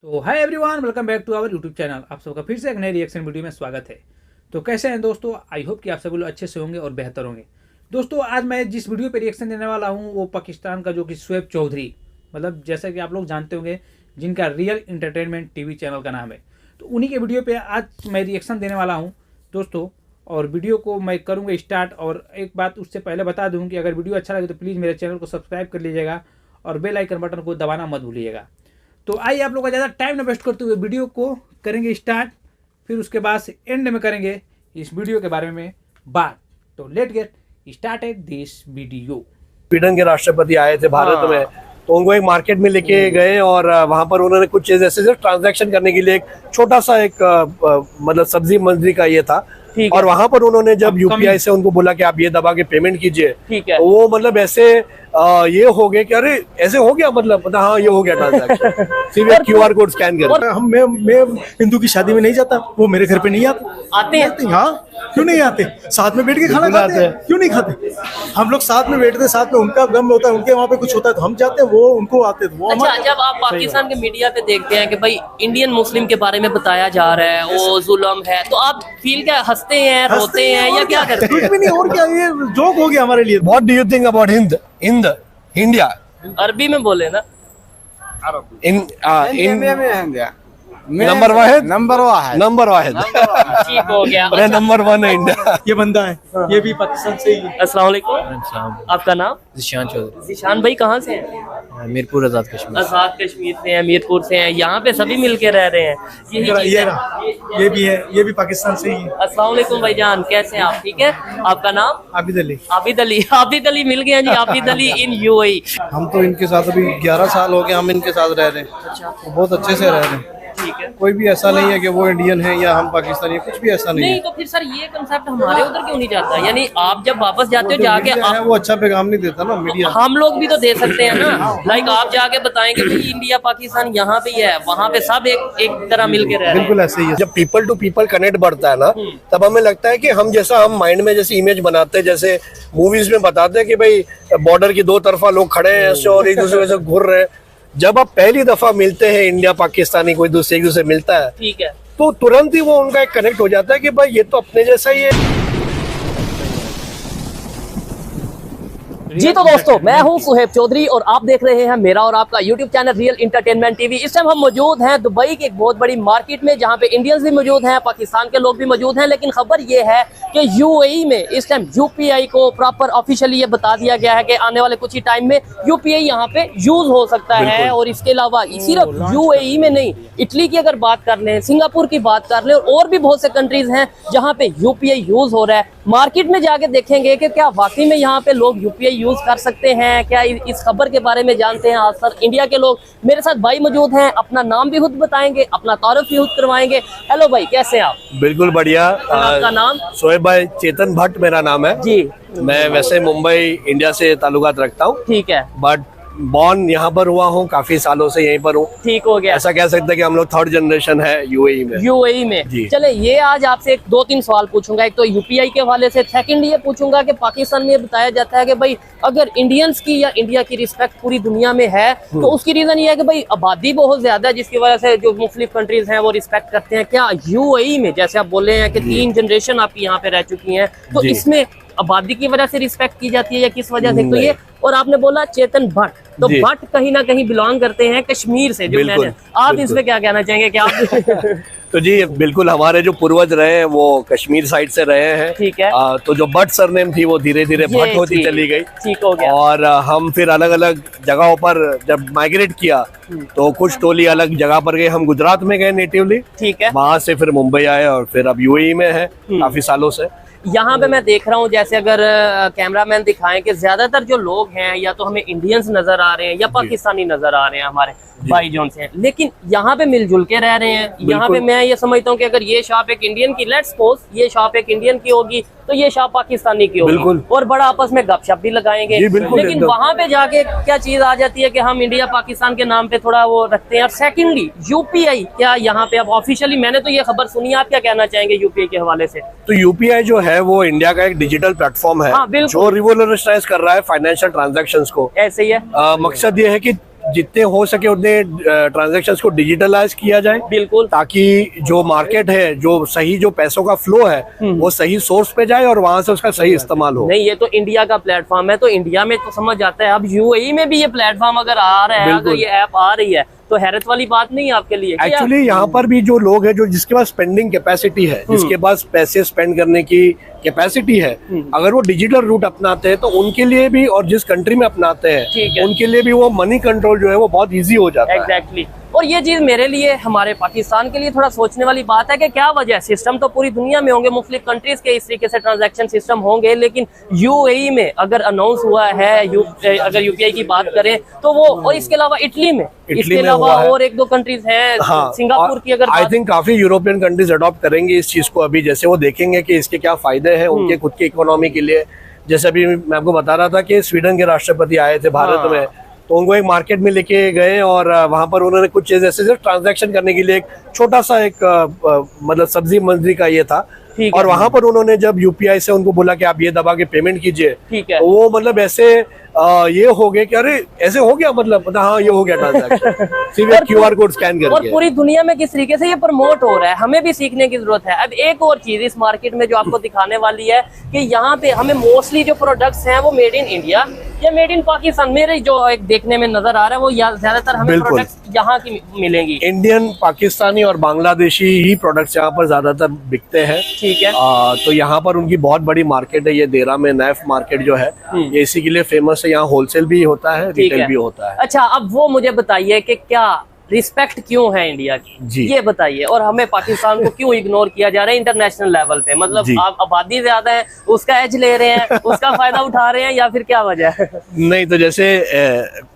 तो hi everyone, welcome back to our YouTube channel. आप सबका फिर से एक नए रिएक्शन वीडियो में स्वागत है। तो कैसे हैं दोस्तों? आई होप कि आप सभी लोग अच्छे से होंगे और बेहतर होंगे। दोस्तों आज मैं जिस वीडियो पे रिएक्शन देने वाला हूं वो पाकिस्तान का जो कि शोएब चौधरी, मतलब जैसा कि आप लोग जानते होंगे, जिनका रियल इंटरटेनमेंट टीवी चैनल का नाम है, तो उन्हीं के वीडियो पर आज मैं रिएक्शन देने वाला हूँ दोस्तों। और वीडियो को मैं करूँगा स्टार्ट। और एक बात उससे पहले बता दूँ कि अगर वीडियो अच्छा लगे तो प्लीज़ मेरे चैनल को सब्सक्राइब कर लीजिएगा और बेल आइकन बटन को दबाना मत भूलिएगा। तो आइए आप लोग का ज़्यादा टाइम न वेस्ट करते हुए वीडियो को करेंगे स्टार्ट, फिर उसके बाद से एंड में करेंगे इस वीडियो के बारे में बात। तो let get started this video. Sweden के राष्ट्रपति आए थे भारत में, तो उनको एक मार्केट में लेके गए और वहां पर उन्होंने कुछ चीज ऐसे ट्रांजैक्शन करने के लिए एक छोटा सा एक मतलब सब्जी मंडी का ये था। और वहां पर उन्होंने जब यूपीआई से उनको बोला कि आप ये दबा के पेमेंट कीजिए, तो वो मतलब ऐसे ये हो गए कि अरे ऐसे हो गया, मतलब हाँ ये हो गया ट्रांजैक्शन। सिर्फ क्यूआर कोड स्कैन कर। मैं हिंदू की शादी में नहीं जाता, वो मेरे घर पे नहीं आते हैं। हाँ क्यों नहीं आते? साथ में बैठ के खाना खाते हैं, क्यों नहीं खाते? हम लोग साथ में बैठते, साथ में उनका गम होता है, उनके वहाँ पे कुछ होता है तो हम जाते हैं, वो उनको आते तो वो। अच्छा, जब आप पाकिस्तान के मीडिया पे देखते हैं कि भाई इंडियन मुस्लिम के बारे में बताया जा रहा है, वो जुल्म है, तो आप फील क्या, हंसते हैं, रोते हैं या क्या करते हैं? कुछ भी नहीं, और क्या, ये जोक हो गया हमारे लिए। What do you think about India? अरबी में बोले ना। नंबर वाहिद ठीक हो गया। अरे नंबर 1 है इंडिया। ये बंदा है, ये भी पाकिस्तान से ही है। अस्सलाम वालेकुम, आपका नाम? जिशान चौधरी। जिशान भाई कहाँ से हैं? मीरपुर आजाद कश्मीर। आजाद कश्मीर से हैं, मीरपुर से हैं। यहाँ पे सभी मिलके रह रहे हैं। ये भी है, ये भी पाकिस्तान से ही है। अस्सलाम वालेकुम भाईजान, कैसे हैं आप? ठीक है, आपका नाम? आबिद अली। आबिद अली मिल गया जी। Abid Ali in UAE. हम तो इनके साथ अभी 11 साल हो गए, हम इनके साथ रह रहे हैं। अच्छा, बहुत अच्छे से रह रहे हैं। ठीक है। कोई भी ऐसा नहीं है कि वो इंडियन है या हम पाकिस्तानी है, कुछ भी ऐसा नहीं नहीं है। तो फिर सर ये कंसेप्ट हमारे उधर क्यों नहीं जाता? यानी आप जब वापस जाते हो जाके मीडिया है, वो अच्छा पैगाम नहीं देता ना मीडिया। हम लोग भी तो दे सकते हैं ना। लाइक आप जाके बताएंगे भाई इंडिया पाकिस्तान यहाँ पे है, वहाँ पे सब एक तरह मिल के रह रहे हैं। बिल्कुल ऐसे ही है। जब पीपल टू पीपल कनेक्ट बढ़ता है ना, तब हमें लगता है कि हम जैसा हम माइंड में जैसे इमेज बनाते हैं, जैसे मूवीज में बताते हैं कि भाई बॉर्डर की दो तरफा लोग खड़े हैं ऐसे और एक दूसरे से घूर रहे हैं। जब आप पहली दफा मिलते हैं, इंडिया पाकिस्तानी कोई दूसरे एक दूसरे मिलता है, ठीक है, तो तुरंत ही वो उनका एक कनेक्ट हो जाता है कि भाई ये तो अपने जैसा ही है। जी तो दोस्तों, मैं हूं शोएब चौधरी और आप देख रहे हैं मेरा और आपका YouTube channel real entertainment TV. इस टाइम हम मौजूद हैं दुबई की एक बहुत बड़ी मार्केट में, जहां पे इंडियंस भी मौजूद हैं, पाकिस्तान के लोग भी मौजूद हैं। लेकिन खबर ये है कि यूएई में इस टाइम यूपीआई को प्रॉपर ऑफिशियली ये बता दिया गया है कि आने वाले कुछ ही टाइम में यूपीआई यहाँ पे यूज हो सकता है। और इसके अलावा सिर्फ यूएई में नहीं, इटली की अगर बात कर लें, सिंगापुर की बात कर लें, और भी बहुत से कंट्रीज हैं जहाँ पे यूपीआई यूज हो रहा है। मार्केट में जाके देखेंगे कि क्या वाकई में यहाँ पे लोग यूपीआई यूज कर सकते हैं क्या, इस खबर के बारे में जानते हैं। आज सर इंडिया के लोग मेरे साथ भाई मौजूद हैं, अपना नाम भी खुद बताएंगे, अपना तारुफ भी खुद करवाएंगे। हेलो भाई, कैसे हैं आप? बिल्कुल बढ़िया। आपका नाम? शोएब भाई चेतन भट्ट मेरा नाम है जी। मैं वैसे मुंबई इंडिया से ताल्लुकात रखता हूँ, ठीक है। बट बॉर्न यहाँ पर हुआ हूँ, काफी सालों से यहीं पर हूँ। ठीक हो गया। ऐसा कह सकते हैं कि हम लोग 3rd जनरेशन है यूएई में। यूएई में जी। चले, ये आज आपसे एक 2-3 सवाल पूछूंगा। एक तो यूपीआई के हवाले से, सेकंड ये पूछूंगा कि पाकिस्तान में बताया जाता है कि भाई अगर इंडियंस की या इंडिया की रिस्पेक्ट पूरी दुनिया में है तो उसकी रीजन ये है कि भाई आबादी बहुत ज्यादा है, जिसकी वजह से जो मुस्लिम कंट्रीज हैं वो रिस्पेक्ट करते हैं। क्या यूएई में, जैसे आप बोल रहे हैं कि 3 जनरेशन आपकी यहाँ पे रह चुकी हैं, तो इसमें आबादी की वजह से रिस्पेक्ट की जाती है या किस वजह से? तो ये, और आपने बोला चेतन भट्ट, तो भट्ट कहीं ना कहीं बिलोंग करते हैं कश्मीर से, जो मैंने, आप इसमें क्या कहना चाहेंगे? क्या आप तो जी बिल्कुल, हमारे जो पूर्वज रहे हैं वो कश्मीर साइड से रहे हैं। ठीक है। तो जो भट्ट सरनेम थी वो धीरे धीरे भट्ट होती चली गई। ठीक हो गया। और हम फिर अलग अलग जगहों पर जब माइग्रेट किया तो कुछ टोली अलग जगह पर गए। हम गुजरात में गए नेटिवली, ठीक है। वहां से फिर मुंबई आए और फिर अब यूएई में है काफी सालों से। यहाँ पे मैं देख रहा हूँ, जैसे अगर कैमरामैन दिखाएं कि ज्यादातर जो लोग हैं या तो हमें इंडियंस नजर आ रहे हैं या पाकिस्तानी नजर आ रहे हैं, हमारे भाई जोन से हैं, लेकिन यहाँ पे मिलजुल के रह रहे हैं। यहाँ पे मैं ये समझता हूँ कि अगर ये शॉप एक इंडियन की, लेट्स सपोज ये शॉप एक इंडियन की होगी तो ये शॉप पाकिस्तानी की होगी, और बड़ा आपस में गपशप भी लगाएंगे। लेकिन वहाँ पे जाके क्या चीज आ जाती है कि हम इंडिया पाकिस्तान के नाम पे थोड़ा वो रखते हैं। और सेकेंडली यूपीआई, क्या यहाँ पे अब ऑफिशियली, मैंने तो ये खबर सुनी, आप क्या कहना चाहेंगे यूपीआई के हवाले से? तो यूपीआई जो है वो इंडिया का एक डिजिटल प्लेटफॉर्म है, जो रिवोल्यूशनाइज कर रहा है फाइनेंशियल ट्रांजैक्शंस को। ऐसे ही है। मकसद ये है कि जितने हो सके उतने ट्रांजैक्शंस को डिजिटलाइज किया जाए, बिल्कुल, ताकि जो मार्केट है, जो सही जो पैसों का फ्लो है वो सही सोर्स पे जाए और वहां से उसका सही इस्तेमाल हो। नहीं, ये तो इंडिया का प्लेटफॉर्म है, तो इंडिया में तो समझ आता है। अब यूएई में भी ये प्लेटफॉर्म अगर आ रहा है, अगर ये ऐप आ रही है, तो हैरत वाली बात नहीं है आपके लिए। एक्चुअली यहाँ पर भी जो लोग हैं, जो जिसके पास स्पेंडिंग कैपेसिटी है, जिसके पास पैसे स्पेंड करने की कैपेसिटी है, अगर वो डिजिटल रूट अपनाते हैं तो उनके लिए भी, और जिस कंट्री में अपनाते हैं उनके लिए भी वो मनी कंट्रोल जो है वो बहुत इजी हो जाता है। एग्जैक्टली। और ये चीज मेरे लिए, हमारे पाकिस्तान के लिए थोड़ा सोचने वाली बात है कि क्या वजह है। सिस्टम तो पूरी दुनिया में होंगे, मुख्तलिफ कंट्रीज के इस तरीके से ट्रांजैक्शन सिस्टम होंगे, लेकिन यूएई में अगर अनाउंस हुआ है, अगर यूपीआई की बात करें तो वो, और इसके अलावा इटली में, इसके अलावा और एक दो कंट्रीज हैं, सिंगापुर की अगर आई थिंक काफी यूरोपियन कंट्रीज अडॉप्ट करेंगे इस चीज को अभी, जैसे वो देखेंगे कि इसके क्या फायदे हैं उनके खुद की इकोनॉमी के लिए। जैसे अभी मैं आपको बता रहा था कि स्वीडन के राष्ट्रपति आए थे भारत में, तो उनको एक मार्केट में लेके गए और वहां पर उन्होंने कुछ चीज ऐसे ट्रांजैक्शन करने के लिए एक छोटा सा एक मतलब सब्जी मंडी का ये था, और वहां पर उन्होंने जब यूपीआई से उनको बोला कि आप ये दबा के पेमेंट कीजिए, तो वो मतलब ऐसे ये हो गए कि अरे ऐसे हो गया, मतलब हाँ ये हो गया ट्रांजैक्शन सिर्फ क्यूआर कोड स्कैन करके। और पूरी दुनिया में किस तरीके से ये प्रमोट हो रहा है, हमें भी सीखने की जरूरत है। अब एक और चीज इस मार्केट में जो आपको दिखाने वाली है कि यहाँ पे हमें मोस्टली जो प्रोडक्ट्स हैं वो मेड इन इंडिया या मेड इन पाकिस्तान, मेरे जो एक देखने में नजर आ रहा है वो ज्यादातर हमें प्रोडक्ट्स यहाँ की मिलेंगी। इंडियन, पाकिस्तानी और बांग्लादेशी ही प्रोडक्ट्स यहाँ पर ज्यादातर बिकते हैं। ठीक है। तो यहाँ पर उनकी बहुत बड़ी मार्केट है, ये देरा में नैफ मार्केट जो है ये इसी के लिए फेमस है। यहाँ होलसेल भी होता है, रिटेल भी होता है। अच्छा, अब वो मुझे बताइए कि क्या रिस्पेक्ट क्यों है इंडिया की, जी ये बताइए, और हमें पाकिस्तान को क्यों इग्नोर किया जा रहा है इंटरनेशनल लेवल पे? मतलब आप आबादी ज्यादा है, उसका एज ले रहे हैं, उसका फायदा उठा रहे हैं, या फिर क्या वजह है? नहीं, तो जैसे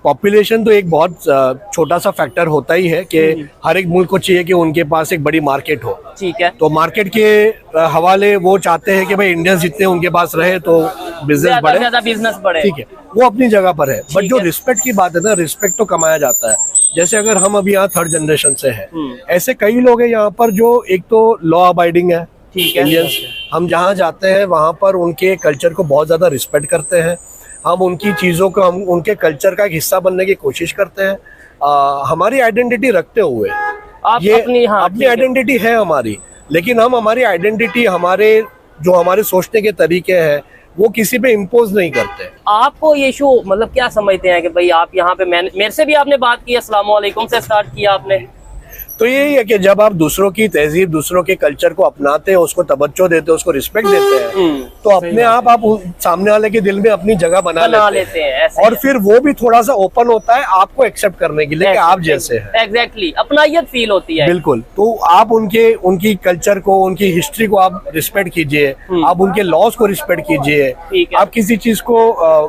पॉपुलेशन तो एक बहुत छोटा सा फैक्टर होता ही है कि हर एक मुल्क को चाहिए कि उनके पास एक बड़ी मार्केट हो। ठीक है। तो मार्केट के हवाले वो चाहते हैं कि भाई इंडियंस जितने उनके पास रहे तो बिजनेस बढ़े, ज्यादा बिजनेस बढ़े। ठीक है, वो अपनी जगह पर है। बट जो रिस्पेक्ट की बात है ना, रिस्पेक्ट तो कमाया जाता है। जैसे अगर हम अभी यहाँ थर्ड जनरेशन से हैं, ऐसे कई लोग हैं यहाँ पर जो एक तो लॉ अबाइडिंग है, ठीक है, इंडियंस। हम जहाँ जाते हैं वहाँ पर उनके कल्चर को बहुत ज्यादा रिस्पेक्ट करते हैं, हम उनकी चीजों को, हम उनके कल्चर का एक हिस्सा बनने की कोशिश करते हैं, हमारी आइडेंटिटी रखते हुए। ये अपनी आइडेंटिटी है हमारी, लेकिन हम हमारी आइडेंटिटी, हमारे सोचने के तरीके हैं, वो किसी पे इम्पोज नहीं करते। आपको ये शो मतलब क्या समझते हैं कि भाई आप यहाँ पे, मेरे से भी आपने बात की, अस्सलाम वालेकुम से स्टार्ट किया आपने, तो यही है कि जब आप दूसरों की तहजीब, दूसरों के कल्चर को अपनाते हैं, उसको तवज्जो देते हैं, उसको रिस्पेक्ट देते हैं, तो अपने आप सामने वाले के दिल में अपनी जगह बना लेते हैं। और फिर वो भी थोड़ा सा ओपन होता है आपको एक्सेप्ट करने के लिए कि आप जैसे हैं। एग्जैक्टली, अपनायत फील होती है। बिल्कुल। तो आप उनकी कल्चर को, उनकी हिस्ट्री को आप रिस्पेक्ट कीजिए, आप उनके लॉज को रिस्पेक्ट कीजिए, आप किसी चीज को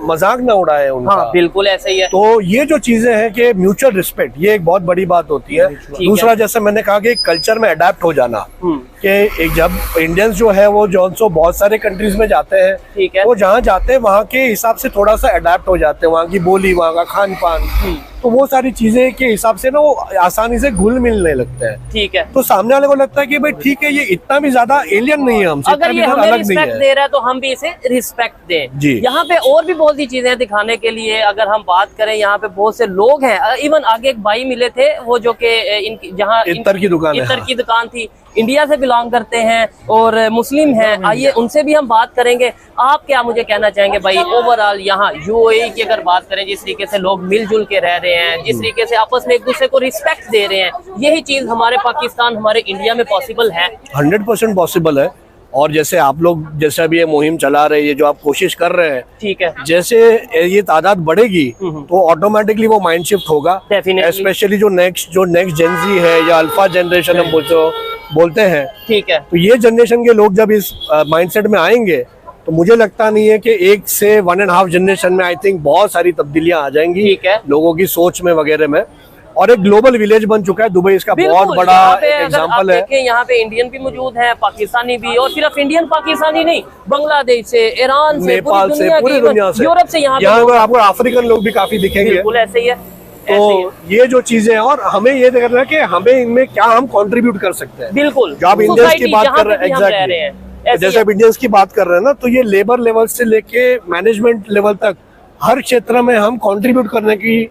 मजाक ना उड़ाए उनका। हाँ, बिल्कुल ऐसा ही है। तो ये जो चीजें हैं कि म्यूचुअल रिस्पेक्ट, ये एक बहुत बड़ी बात होती है। दूसरा, जैसे मैंने कहा कि कल्चर में अडेप्ट हो जाना, कि एक जब इंडियंस जो है वो बहुत सारे कंट्रीज में जाते हैं, वो जहाँ जाते हैं वहाँ के हिसाब से थोड़ा सा अडेप्ट हो जाते हैं, वहाँ की बोली, वहाँ का खान पान, तो वो सारी चीजें के हिसाब से ना वो आसानी से घुल मिलने लगते हैं। ठीक है। तो सामने वाले को लगता है कि भाई ठीक है, ये इतना भी ज्यादा एलियन नहीं है हमसे, अगर ये हमें रिस्पेक्ट दे रहा है तो हम भी इसे रिस्पेक्ट दें। जी। यहाँ पे और भी बहुत सी चीजें दिखाने के लिए, अगर हम बात करें, यहाँ पे बहुत से लोग हैं। इवन आगे एक भाई मिले थे, वो जो कि जहाँ इत्तर की दुकान थी, इंडिया से बिलोंग करते हैं और मुस्लिम हैं। आइए उनसे भी हम बात करेंगे। आप क्या मुझे कहना चाहेंगे भाई, ओवरऑल यहाँ यूएई की अगर बात करें, जिस तरीके से लोग मिलजुल के रह रहे हैं, जिस तरीके से आपस में एक दूसरे को रिस्पेक्ट दे रहे हैं, यही चीज हमारे पाकिस्तान, हमारे इंडिया में पॉसिबल है? 100% पॉसिबल है। और जैसे आप लोग जैसे अभी ये मुहिम चला रहे हैं, जो आप कोशिश कर रहे हैं, ठीक है, जैसे ये तादाद बढ़ेगी तो ऑटोमेटिकली वो माइंड शिफ्ट होगा। स्पेशली जो नेक्स्ट जेनजी है या अल्फा जनरेशन हम बोलते हैं, ठीक है, तो ये जनरेशन के लोग जब इस माइंडसेट में आएंगे तो मुझे लगता नहीं है कि 1 से 1.5 जनरेशन में आई थिंक बहुत सारी तब्दीलियां आ जाएंगी, ठीक है, लोगों की सोच में वगैरह में। और एक ग्लोबल विलेज बन चुका है दुबई, इसका बहुत बड़ा एग्जांपल है। यहाँ पे इंडियन भी मौजूद है, पाकिस्तानी भी, और सिर्फ इंडियन पाकिस्तानी नहीं, बांग्लादेश से, ईरान से, नेपाल से, पूरी दुनिया से, यूरोप से, यहाँ आपको अफ्रीकन लोग भी काफी दिखेंगे। बिल्कुल ऐसे ही है। तो ये जो चीजें हैं, और हमें ये देखना है कि हमें इनमें क्या हम कंट्रीब्यूट कर सकते हैं। बिल्कुल। जो आप इंडियंस की बात कर रहे हैं, एग्जैक्टली, जैसे आप इंडियंस की बात कर रहे हैं ना, तो ये लेबर लेवल से लेके मैनेजमेंट लेवल तक हर क्षेत्र में हम कंट्रीब्यूट करने की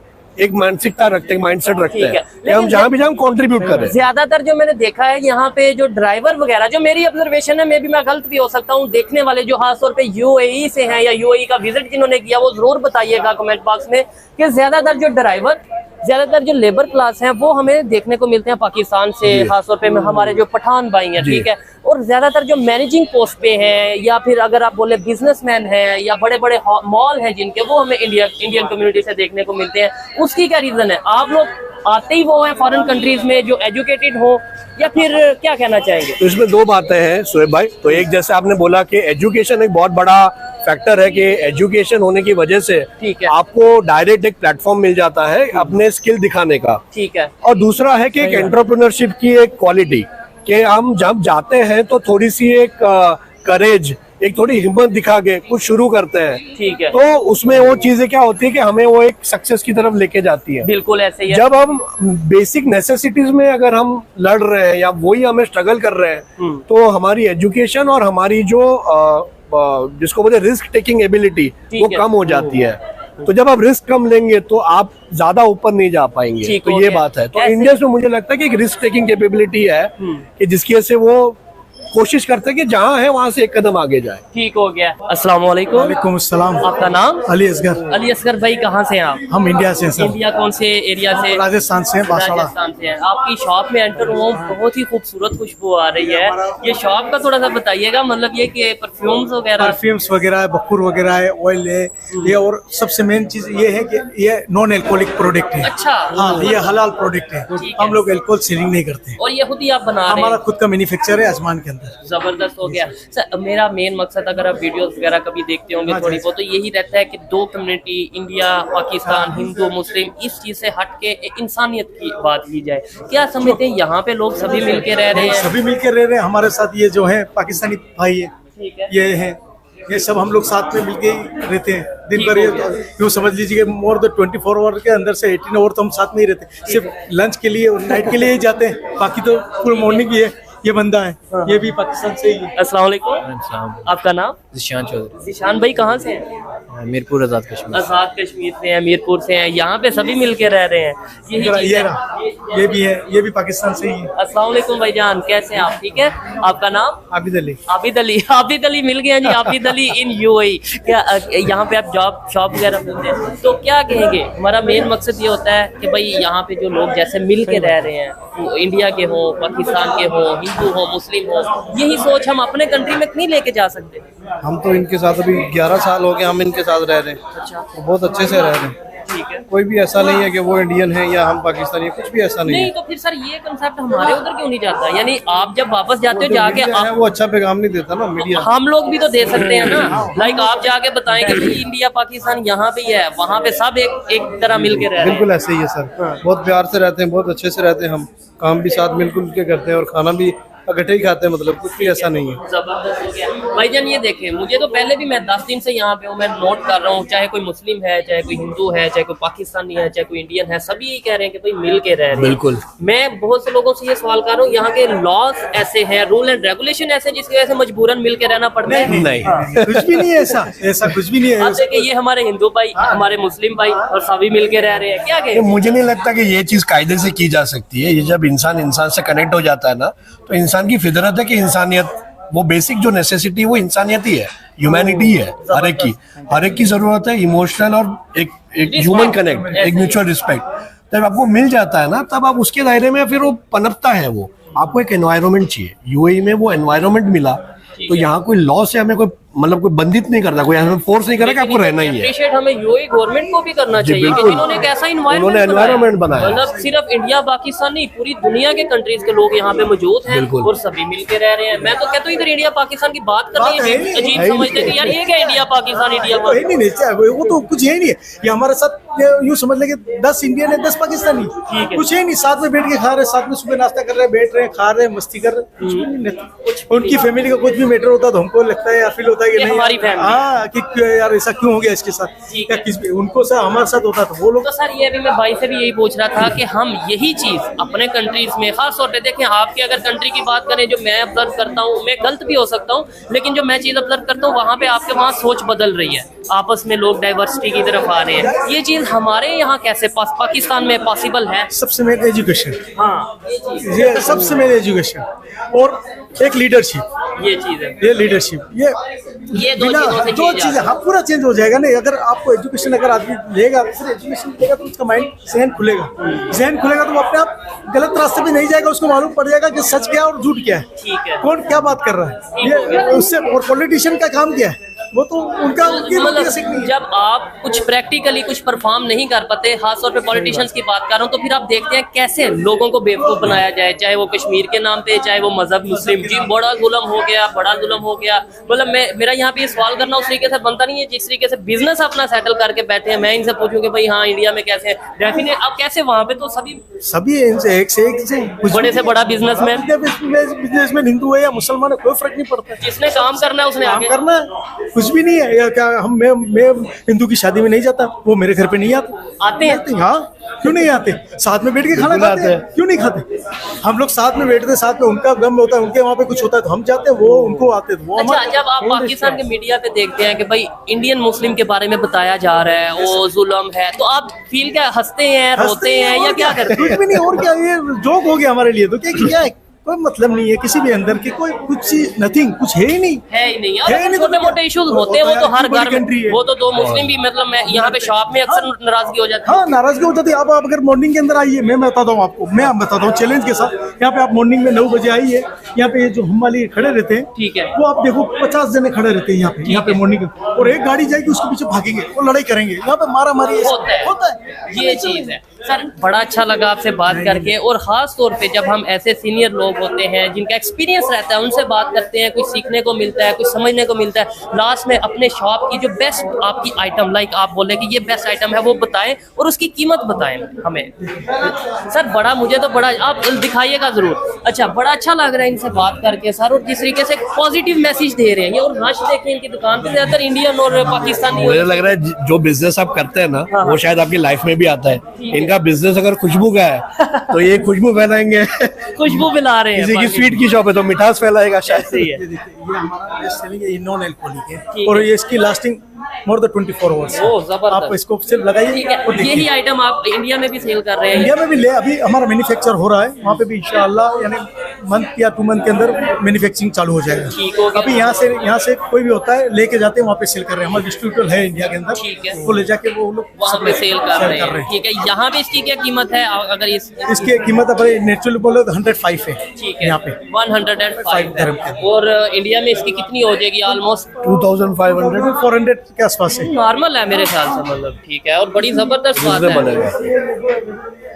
एक मानसिकता रखते हैं, माइंडसेट रखते ठीक है। हैं कि हम जहाँ भी जाए कंट्रीब्यूट करें। ज्यादातर जो मैंने देखा है यहाँ पे जो ड्राइवर वगैरह, जो मेरी ऑब्जर्वेशन है, मे भी मैं गलत भी हो सकता हूँ, देखने वाले जो खासतौर पे यूएई से हैं या यूएई का विजिट जिन्होंने किया, वो जरूर बताइएगा कमेंट बॉक्स में कि ज्यादातर जो ड्राइवर, ज्यादातर जो लेबर क्लास हैं वो हमें देखने को मिलते हैं पाकिस्तान से, खासतौर पे हमारे जो पठान भाई हैं, ठीक है। और ज्यादातर जो मैनेजिंग पोस्ट पे हैं या फिर अगर आप बोले बिजनेसमैन हैं या बड़े बड़े मॉल हैं जिनके, वो हमें इंडियन कम्युनिटी से देखने को मिलते हैं। उसकी क्या रीजन है? आप लोग आते ही वो हैं फॉरेन कंट्रीज में जो एजुकेटेड हो, या फिर क्या कहना चाहेंगे? तो इसमें दो बातें हैं सुहेब भाई। तो एक, जैसे आपने बोला कि एजुकेशन एक बहुत बड़ा फैक्टर है कि एजुकेशन होने की वजह से ठीक है, आपको डायरेक्ट एक प्लेटफॉर्म मिल जाता है अपने स्किल दिखाने का। ठीक है। और दूसरा है कि एक एंटरप्रेन्योरशिप की एक क्वालिटी, कि हम जब जाते हैं तो थोड़ी सी एक करेज, एक थोड़ी हिम्मत दिखा के कुछ शुरू करते हैं, ठीक है। तो उसमें वो चीजें क्या होती है कि हमें वो एक सक्सेस की तरफ लेके जाती है। बिल्कुल ऐसे ही है। जब हम बेसिक नेसेसिटीज में अगर हम लड़ रहे हैं या वही हमें स्ट्रगल कर रहे हैं, तो हमारी एजुकेशन और हमारी जो जिसको बोलते रिस्क टेकिंग एबिलिटी, वो कम हो जाती है। तो जब आप रिस्क कम लेंगे तो आप ज्यादा ऊपर नहीं जा पाएंगे। तो ये बात है। तो इंडियंस में मुझे लगता है कि एक रिस्क टेकिंग कैपेबिलिटी है कि जिसकी वजह से वो कोशिश करते हैं कि जहाँ है वहाँ से एक कदम आगे जाए। ठीक हो गया। अस्सलाम वालेकुम। वालेकुम अस्सलाम। आपका नाम? अली असगर। अली असगर भाई, कहाँ से हैं आप? हम इंडिया से हैं सर। इंडिया कौन से एरिया से? राजस्थान से हैं, बांसवाड़ा। राजस्थान से हैं। आपकी शॉप में एंटर हुआ, बहुत ही खूबसूरत खुशबू आ रही है। ये शॉप का थोड़ा सा बताइएगा, मतलब ये कि परफ्यूम्स वगैरह? परफ्यूम्स वगैरह है, बखूर वगैरह है, ऑयल है ये, और सबसे मेन चीज ये है कि ये नॉन एल्कोहलिक प्रोडक्ट है। अच्छा। हाँ, ये हलाल प्रोडक्ट है। हम लोग एल्कोहल सेलिंग नहीं करते। और ये खुद ही आप बना रहे हैं? हमारा खुद का मैन्युफैक्चर है अजमान के अंदर। जबरदस्त हो गया सर। मेरा मेन मकसद, अगर आप वीडियोस वगैरह कभी देखते होंगे थोड़ी बहुत, तो यही रहता है कि दो कम्युनिटी, इंडिया पाकिस्तान, हिंदू मुस्लिम, इस चीज से हट के इंसानियत की बात की जाए। क्या समझते हैं यहाँ पे लोग सभी मिलके रह रहे हैं? सभी मिलके रह रहे हैं। हमारे साथ ये जो है पाकिस्तानी भाई है, ठीक है, ये है, ये सब हम लोग साथ में मिलके ही रहते हैं दिन भर। ये यूँ समझ लीजिए कि मोर देन 24 आवर के अंदर से 18 आवर तो हम साथ में ही रहते हैं। सिर्फ लंच के लिए और नाइट के लिए ही जाते हैं, बाकी तो फुल मॉर्निंग ही है। ये बंदा है, ये भी पाकिस्तान से ही है। अस्सलाम वालेकुम। आपका नाम? जिशान चौधरी। जिशान भाई, कहाँ से हैं? मीरपुर आजाद कश्मीर। आजाद कश्मीर से हैं, मीरपुर से हैं। यहाँ पे सभी मिलके रह रहे हैं। ये भी है, ये भी पाकिस्तान से ही है। अस्सलाम वालेकुम भाईजान, कैसे हैं आप? ठीक है। आपका नाम? आबिद अली। आबिद अली। आबिद अली मिल गया जी। Abid Ali in UAE. क्या यहाँ पे आप जॉब शॉप वगैरह मिलते हैं? तो क्या कहेंगे, हमारा मेन मकसद ये होता है कि भाई यहाँ पे जो लोग जैसे मिल के रह रहे हैं, वो इंडिया के हो, पाकिस्तान के हो, हिंदू हो, मुस्लिम हो, यही सोच हम अपने कंट्री में नहीं लेके जा सकते? हम तो इनके साथ अभी 11 साल हो गए हम इनके साथ रह रहे हैं। अच्छा। तो बहुत अच्छे से रह रहे हैं। ठीक है। कोई भी ऐसा नहीं है कि वो इंडियन है या हम पाकिस्तानी है, कुछ भी ऐसा नहीं नहीं, है। तो फिर सर ये कंसेप्ट हमारे उधर क्यों नहीं जाता? यानी आप जब वापस जाते हो जाके मीडिया है, वो अच्छा पैगाम नहीं देता ना मीडिया। हम लोग भी तो दे सकते हैं ना। लाइक आप जाके बताएं कि भाई इंडिया पाकिस्तान यहाँ पे ही है, वहाँ पे सब एक तरह मिल के रह रहे हैं। बिल्कुल ऐसे ही है सर। बहुत प्यार से रहते हैं, बहुत अच्छे से रहते हैं। हम काम भी साथ मिलजुल के करते हैं और खाना भी इकट्ठे ही खाते हैं, मतलब कुछ भी ऐसा नहीं है। जबरदस्त हो गया भाईजान। ये देखें, मुझे तो पहले भी, मैं 10 दिन से यहाँ पे हूँ, मैं नोट कर रहा हूँ, चाहे कोई मुस्लिम है, चाहे कोई हिंदू है, चाहे कोई पाकिस्तानी है, चाहे कोई इंडियन है, सभी यही कह रहे हैं कि भाई मिल के रह रहे हैं। बिल्कुल। मैं बहुत से लोगों से ये सवाल कर रहा हूँ, यहाँ के लॉज ऐसे हैं, रूल एंड रेगुलेशन ऐसे, जिसकी वजह से मजबूरन मिल के रहना पड़ता है? नहीं, कुछ भी नहीं है ऐसा, ऐसा कुछ भी नहीं है। आप देखिए, ये हमारे हिंदू भाई, हमारे मुस्लिम भाई, और सभी मिल के रह रहे हैं। क्या कहें? मुझे नहीं लगता कि ये चीज कायदे से की जा सकती है। ये जब इंसान से कनेक्ट हो जाता है ना, तो इंसान की फितरत है कि इंसानियत, वो बेसिक जो नेसेसिटी, वो इंसानियत ही है, ह्यूमैनिटी है। हर एक की जरूरत है, इमोशनल और एक ह्यूमन कनेक्ट, एक म्यूचुअल रिस्पेक्ट। जब आपको मिल जाता है ना, तब आप उसके दायरे में फिर वो पनपता है। वो आपको एक एनवायरनमेंट चाहिए। यूएई में वो एनवायरनमेंट मिला, तो यहाँ कोई लॉ से हमें कोई मतलब कोई बंधित नहीं करता, कोई हमें फोर्स नहीं करा कि आपको रहना ही है। अप्रिशिएट हमें यूएई गवर्नमेंट को भी करना चाहिए कि जिन्होंने एक ऐसा एनवायरनमेंट बनाया। मतलब सिर्फ इंडिया पाकिस्तान नहीं, पूरी दुनिया के कंट्रीज के लोग यहाँ पे मौजूद हैं और सभी मिलके रह रहे हैं। मैं तो कहता हूँ इधर इंडिया पाकिस्तान की बात कर रही है, अजीब समझते हैं कि यार ये क्या इंडिया पाकिस्तान, इंडिया पाकिस्तान, वो तो कुछ है नहीं है। ये हमारे साथ यूँ समझ लेंगे 10 इंडियन है, 10 पाकिस्तानी, कुछ है नहीं। साथ में बैठ के खा रहे, साथ में सुबह नाश्ता कर रहे, बैठ रहे, खा रहे, मस्ती कर रहे, कुछ भी नहीं। उनकी फैमिली का कुछ भी मैटर होता तो हमको लगता है या फील होता होता है कि ये नहीं हमारी family। हाँ कि यार ऐसा क्यों हो गया इसके साथ, ठीक या है। किस उनको से हमारे साथ होता तो वो लोग। तो सर ये भी मैं भाई से भी यही पूछ रहा था कि हम यही चीज अपने कंट्रीज में खास तौर पे देखें, आपकी अगर कंट्री की बात करें, जो मैं ऑब्जर्व करता हूँ, मैं गलत भी हो सकता हूँ, लेकिन जो मैं चीज ऑब्जर्व करता हूँ वहाँ पे आपके वहाँ सोच बदल रही है, आपस में लोग डाइवर्सिटी की तरफ आ रहे हैं। ये चीज हमारे यहाँ कैसे पाकिस्तान में पॉसिबल है? सबसे मेन एजुकेशन, हाँ ये चीज ये सबसे मेन एजुकेशन और एक लीडरशिप, ये चीज है, ये लीडरशिप, ये दो बिना चीजों से दो चीज चीजें, हाँ पूरा चेंज हो जाएगा। नहीं अगर आपको एजुकेशन अगर आदमी लेगा, फिर एजुकेशन लेगा तो उसका माइंड जहन खुलेगा, जहन खुलेगा तो वो अपने आप गलत रास्ते पे नहीं जाएगा, उसको मालूम पड़ जाएगा कि सच क्या है और झूठ क्या है, ठीक है। कौन क्या बात कर रहा है। ये उससे, और पॉलिटिशियन का काम क्या है, वो तो उनका उनकी सीखनी मतलब है। जब आप कुछ प्रैक्टिकली कुछ परफॉर्म नहीं कर पाते, खासतौर पे पॉलिटिशियंस की बात कर रहा हूँ, तो फिर आप देखते हैं कैसे लोगों को बेवकूफ बनाया जाए, चाहे वो कश्मीर के नाम पे, चाहे वो मजहब मुस्लिम। जी बड़ा जुल्म हो गया, बड़ा जुल्म हो गया। मतलब मेरा यहाँ पे ये सवाल करना उस तरीके से बनता नहीं है जिस तरीके से बिजनेस अपना सेटल करके बैठे हैं। मैं इनसे पूछूं कि भाई हाँ इंडिया में कैसे है, डेफिनेट अब कैसे वहाँ पे तो सभी एक से कुछ बड़े से बड़ा बिजनेसमैन, बिजनेसमैन हिंदू है या मुसलमान है, कोई फर्क नहीं पड़ता। जिसने काम करना है उसने काम आगे करना है, कुछ भी नहीं है। या क्या मैं हिंदू की शादी में नहीं जाता, वो मेरे घर पे नहीं आते हैं। हाँ क्यों नहीं आते, साथ में बैठ के खाना खाते हैं, क्यों नहीं खाते। हम लोग साथ में बैठते, साथ में उनका गम होता है, उनके वहाँ पे कुछ होता है तो हम जाते हैं, वो उनको आते तो वो अच्छा, हमारे। जब आप पाकिस्तान के मीडिया पे देखते हैं कि भाई इंडियन मुस्लिम के बारे में बताया जा रहा है, वो जुल्म है, तो आप फील क्या, हंसते हैं, रोते हैं या क्या करते हैं? कुछ भी नहीं, और क्या, ये जोक हो गया हमारे लिए तो। क्या है, कोई मतलब नहीं है किसी भी अंदर की, कोई कुछ चीज नथिंग, कुछ है ही नहीं, है ही नहीं। है ही नहीं, छोटे मोटे इश्यूज होते हैं, वो तो हर घर में, कंट्री है। वो तो दो मुस्लिम भी, मतलब मैं यहाँ पे शॉप में अक्सर नाराजगी हो जाती है। हाँ नाराजगी हो जाती है। आप अगर मॉर्निंग के अंदर आइए, मैं बताता हूँ आपको, मैं बताता हूँ चैलेंज के साथ, यहाँ पे आप मॉर्निंग में 9 बजे आइए, यहाँ पे ये जो हम वाली खड़े रहते हैं, ठीक है, वो आप देखो 50 जने खड़े रहते हैं यहाँ पे मॉर्निंग, और एक गाड़ी जाएगी उसके पीछे भागेंगे, वो लड़ाई करेंगे, यहाँ पे मारा मारी होता है। ये चीज है सर, बड़ा अच्छा लगा आपसे बात करके, और खास तौर पे जब हम ऐसे सीनियर लोग होते हैं जिनका एक्सपीरियंस रहता है, उनसे बात करते हैं, कुछ सीखने को मिलता है, कुछ समझने को मिलता है। लास्ट में अपने शॉप की जो बेस्ट आपकी आइटम, लाइक आप बोले कि ये बेस्ट आइटम है, वो बताएं और उसकी कीमत बताएं हमें। सर बड़ा, मुझे तो बड़ा, आप दिखाइएगा जरूर। अच्छा, बड़ा अच्छा लग रहा है इनसे बात करके सर, और जिस तरीके से पॉजिटिव मैसेज दे रहे हैं ये, और रश देखें इनकी दुकान पे, ज्यादातर इंडियन और पाकिस्तानी। मुझे लग रहा है जो बिजनेस आप करते हैं ना, हाँ। वो शायद आपकी लाइफ में भी आता है। इनका बिजनेस अगर खुशबू का है तो ये खुशबू फैलाएंगे, खुशबू मिला रहे हैं। किसी की स्वीट की शॉप है तो मिठास फैलाएगा शायद। सही है। ये हमारा बेस्ट सेलिंग है, ये नॉन अल्कोहलिक है, और ये इसकी लास्टिंग मोर देन 24 आवर्स। ओह, जबरदस्त। आप इसको सिर्फ लगाइए। ठीक है, यही आइटम आप इंडिया में भी सेल कर रहे हैं? इंडिया में भी ले, अभी हमारा मैन्युफैक्चर हो रहा है, वहाँ पे भी इंशाल्लाह यानी मंथ या 2 मंथ के अंदर मैन्युफैक्चरिंग चालू हो जाएगा। ठीक हो गया। अभी यहाँ से कोई भी होता है लेके जाते हैं, वहाँ पे सेल कर रहे हैं। हमारे डिस्ट्रीब्यूटर है इंडिया के अंदर, ठीक है। वो ले जाके वो लोग वहाँ पे सेल कर रहे हैं। ठीक है, यहाँ पे इसकी क्या कीमत है? अगर इसकी कीमत अपने नेचुरल बोले तो 105 है। ठीक है, यहाँ पे 105 dirham है। के। और इंडिया में इसकी कितनी हो जाएगी? ऑलमोस्ट 2500 400 के आसपास है। नॉर्मल है मेरे ख्याल से, मतलब ठीक है, और बड़ी जबरदस्त बात है।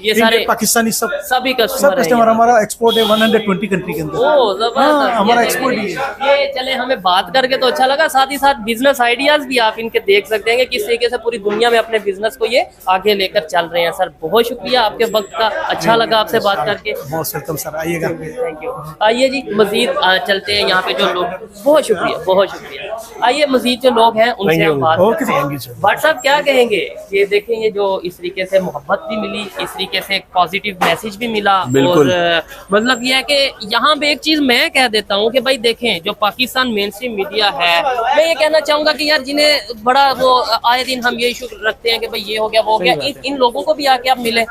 ये सारे पाकिस्तानी सभी सब कस्टमर कस्टमर हमारा एक्सपोर्ट है 120 कंट्री के अंदर। ओ जबरदस्त। हाँ, हमारा ये एक्सपोर्ट ही है। ये चले, हमें बात करके तो अच्छा लगा, साथ ही साथ बिजनेस आइडियाज भी आप इनके देख सकते हैं कि किस तरीके से पूरी दुनिया में अपने बिजनेस को ये आगे लेकर चल रहे हैं। सर बहुत शुक्रिया आपके वक्त का, अच्छा लगा आपसे बात करके। बहुत वेलकम सर, आइएगा। Thank you. आइए जी, मजीद चलते हैं। यहाँ पे जो लोग, बहुत शुक्रिया, बहुत शुक्रिया। आइए मजीद जो लोग हैं उनसे हम बात ओके करते हैं। सर। भाट साहब क्या कहेंगे? ये देखेंगे जो इस तरीके से मोहब्बत भी मिली, इस तरीके से पॉजिटिव मैसेज भी मिला, और मतलब ये है कि यहाँ पे एक चीज मैं कह देता हूँ कि भाई देखें, जो पाकिस्तान मेन स्ट्रीम मीडिया है, मैं ये कहना चाहूंगा कि यार जिन्हें बड़ा वो आए दिन हम ये इशू रखते हैं कि भाई ये हो गया वो हो गया, इन लोगों को भी आके आप मिले,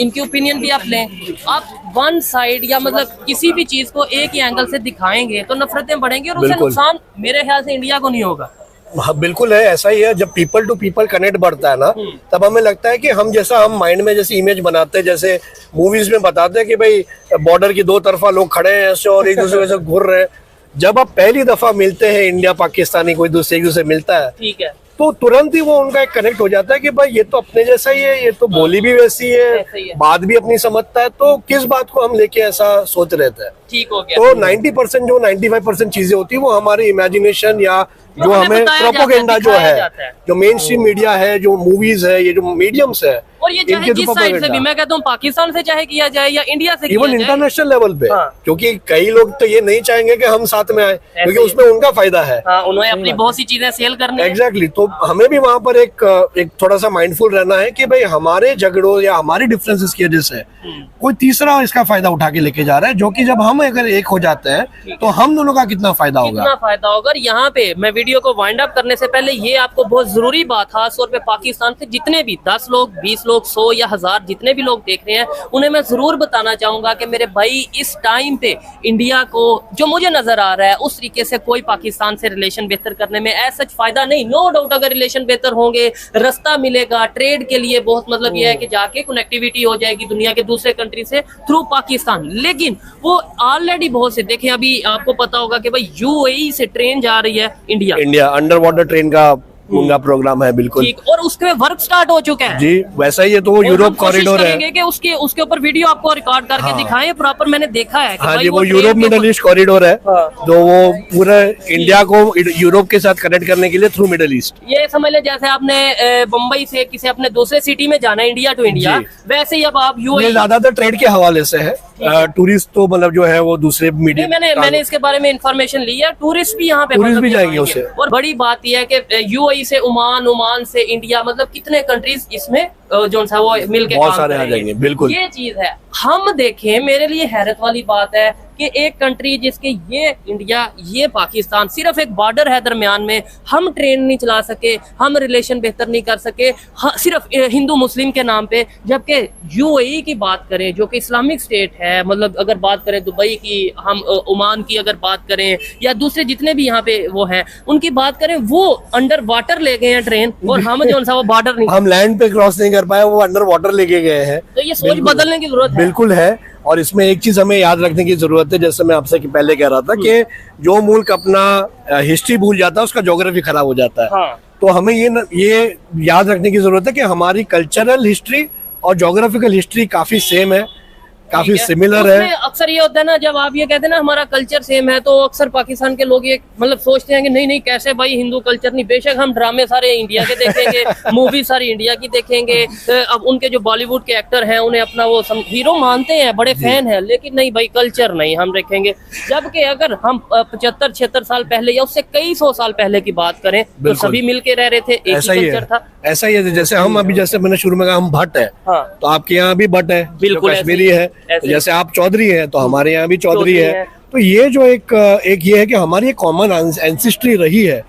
इनकी ओपिनियन भी आप लें। आप वन साइड या मतलब किसी भी चीज को एक ही एंगल से दिखाएंगे तो नफरतें बढ़ेंगी, और उससे नुकसान मेरे ख्याल से इंडिया को नहीं होगा। हाँ बिल्कुल है, ऐसा ही है। जब पीपल टू पीपल कनेक्ट बढ़ता है ना, तब हमें लगता है कि हम जैसा हम माइंड में जैसे इमेज बनाते हैं, जैसे मूवीज में बताते हैं कि भाई बॉर्डर की 2 तरफा लोग खड़े हैं ऐसे और एक दूसरे से घूर रहे हैं। जब आप पहली दफा मिलते हैं, इंडिया पाकिस्तानी कोई दूसरे एक दूसरे मिलता है, ठीक है, तो तुरंत ही वो उनका एक कनेक्ट हो जाता है कि भाई ये तो अपने जैसा ही है, ये तो बोली भी वैसी है, बात भी अपनी समझता है, तो किस बात को हम लेके ऐसा सोच रहे थे। ठीक हो गया। तो 90% जो 95% चीजें होती है वो हमारी इमेजिनेशन या जो हमें हमें बताया जाता है, प्रोपोगेंडा जो दिखाया है, जाता है। जो मेन स्ट्रीम मीडिया है, जो मूवीज है, ये जो मीडियम्स है, और ये चाहे इनके जिस तो साइड से भी, propaganda। मैं कहता हूँ पाकिस्तान से चाहे किया जाए या इंडिया से किया इवन जाए, इंटरनेशनल लेवल पे, हाँ। क्योंकि कई लोग तो ये नहीं चाहेंगे कि हम साथ में आए, क्योंकि ही उसमें उनका फायदा है। हाँ, उन्हें अपनी बहुत सी चीजें सेल करनी है। एग्जैक्टली तो हमें भी वहां पर एक थोड़ा सा माइंडफुल रहना है कि भाई हमारे झगड़ों या हमारी डिफरेंसेस की वजह से कोई तीसरा इसका फायदा उठा के लेके जा रहा है, जो कि जब हम अगर एक हो जाते हैं तो हम दोनों का कितना फायदा होगा। कितना फायदा होगा। यहाँ पे मैं वीडियो को वाइंड अप करने से पहले ये आपको बहुत जरूरी बात, खास तौर पे पाकिस्तान से जितने भी 10 लोग 20 लोग 100 या 1000 जितने भी लोग देख रहे हैं, उन्हें मैं जरूर बताना चाहूंगा कि मेरे भाई इस टाइम पे इंडिया को जो मुझे नजर आ रहा है उस तरीके से कोई पाकिस्तान से रिलेशन बेहतर करने में ऐसा फायदा नहीं। नो डाउट अगर रिलेशन बेहतर होंगे, रास्ता मिलेगा ट्रेड के लिए, बहुत मतलब यह है कि जाके कनेक्टिविटी हो जाएगी दुनिया के दूसरे कंट्री से थ्रू पाकिस्तान। लेकिन वो ऑलरेडी बहुत से देखें, अभी आपको पता होगा कि भाई यूएई से ट्रेन जा रही है इंडिया अंडर वाटर ट्रेन का उनका प्रोग्राम है, बिल्कुल ठीक, और उसके वर्क स्टार्ट हो चुका है जी। वैसा ही है तो वो और हम यूरोप कोशिश कॉरिडोर है। करेंगे कि उसके ऊपर वीडियो आपको रिकॉर्ड करके दिखाएं प्रॉपर। मैंने देखा है कि हाँ भाई जी, वो ट्रेन यूरोप के मिडल ऊपर- ईस्ट कॉरिडोर है, हाँ। तो वो पूरा इंडिया को यूरोप के साथ कनेक्ट करने के लिए थ्रू मिडल ईस्ट। ये समझ ले जैसे आपने बम्बई से किसी अपने दूसरे सिटी में जाना है इंडिया टू इंडिया, जी। वैसे ही अब आप ये यूएई। ज्यादातर ट्रेड के हवाले से है, टूरिस्ट तो मतलब जो है वो दूसरे मीडिया मैंने इसके बारे में इंफॉर्मेशन ली है, टूरिस्ट भी यहाँ पे टूरिस्ट मतलब भी यहाँ जाएंगे आएंगे। उससे। और बड़ी बात यह है कि यूएई से ओमान से इंडिया, मतलब कितने कंट्रीज इसमें जो सा वो मिलके बहुत काम सारे आ करेंगे। जाएंगे, बिल्कुल। ये चीज है। हम देखें, मेरे लिए हैरत वाली बात है कि एक कंट्री जिसके ये इंडिया ये पाकिस्तान सिर्फ एक बॉर्डर है दरमियान में, हम ट्रेन नहीं चला सके, हम रिलेशन बेहतर नहीं कर सके, सिर्फ हिंदू मुस्लिम के नाम पे। जबकि यूएई की बात करें जो कि इस्लामिक स्टेट है, मतलब अगर बात करें दुबई की, हम ओमान की अगर बात करें या दूसरे जितने भी यहाँ पे वो हैं उनकी बात करें, वो अंडर वाटर ले गए हैं ट्रेन, और हम जो सा वो बॉर्डर नहीं। हम लैंड पे क्रॉस नहीं कर पाए, वो अंडर वाटर लेके गए हैं। तो ये सोच बदलने की जरूरत है। बिल्कुल है। और इसमें एक चीज हमें याद रखने की जरूरत है, जैसे मैं आपसे पहले कह रहा था कि जो मुल्क अपना हिस्ट्री भूल जाता है उसका ज्योग्राफी खराब हो जाता है। हाँ। तो हमें ये याद रखने की जरूरत है कि हमारी कल्चरल हिस्ट्री और ज्योग्राफिकल हिस्ट्री काफी सेम है, काफी सिमिलर है। उसमें अक्सर ये होता है ना, जब आप ये कहते हैं ना हमारा कल्चर सेम है, तो अक्सर पाकिस्तान के लोग ये मतलब सोचते हैं कि नहीं नहीं कैसे भाई हिंदू कल्चर नहीं। बेशक हम ड्रामे सारे इंडिया के देखेंगे, मूवी सारी इंडिया की देखेंगे, अब उनके जो बॉलीवुड के एक्टर हैं उन्हें अपना वो हीरो मानते हैं, बड़े फैन हैं, लेकिन नहीं भाई कल्चर नहीं हम देखेंगे। जबकि अगर हम 75-76 साल पहले या उससे कई 100 साल पहले की बात करें तो बिल्कुल। सभी मिलके रह रहे थे, एक ऐसा ही ही कल्चर है, था। ऐसा ही है। जैसे हम अभी, जैसे मैंने शुरू में कहा हम भट्ट है, हाँ। तो आपके यहाँ भी भट्ट है, बिल्कुल जो कश्मीरी ऐसे ही, है। ऐसे ही। जैसे आप चौधरी हैं तो हमारे यहाँ भी चौधरी चौधरी है। है। तो ये जो एक ये है कि हमारी एक कॉमन एंसिस्ट्री रही है,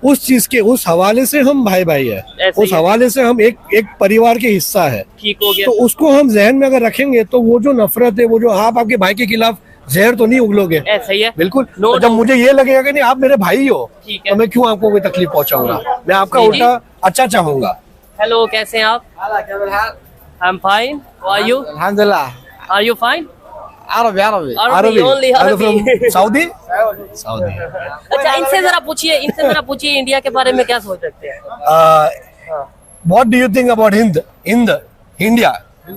उस चीज के उस हवाले से हम भाई भाई है, ऐसे उस ही है। हवाले से हम एक परिवार के हिस्सा है। ठीक हो गया। तो उसको हम जहन में अगर रखेंगे तो वो जो नफरत है, वो जो आप आपके भाई के खिलाफ जहर तो नहीं उगलोगे। ऐसा ही है। बिल्कुल। No तो जब doubt। मुझे ये लगेगा कि नहीं आप मेरे भाई हो, ठीक है। तो मैं क्यों आपको कोई तकलीफ पहुंचाऊंगा, मैं आपका जी, जी। उल्टा अच्छा चाहूंगा। हेलो, कैसे हैं आप? I am fine. Are you? अल्हम्दुलिल्लाह। Are you fine? अरबी अरबी Arabic, only Arabic. From Saudi. Saudi. अच्छा, इनसे जरा पूछिए इंडिया के बारे में क्या सोच रखते हैं? What do you think about India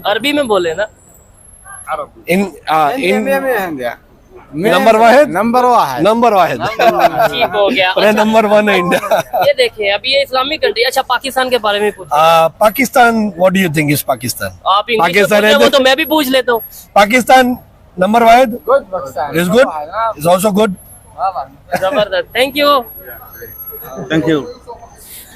अरबी में बोले ना। नंबर वाहिद नंबर वाहिद नंबर वाहिद ठीक हो गया। अरे नंबर 1 है इंडिया। ये देखिए, अभी ये इस्लामिक कंट्री। अच्छा, पाकिस्तान के बारे में पूछिए। Pakistan, what do you think is Pakistan? आप इंग्लिश में पाकिस्तान पूछ रहे हो है तो मैं भी पूछ लेता हूँ। Pakistan number Wahid is good, is also good. जबरदस्त, थैंक यू। Thank you.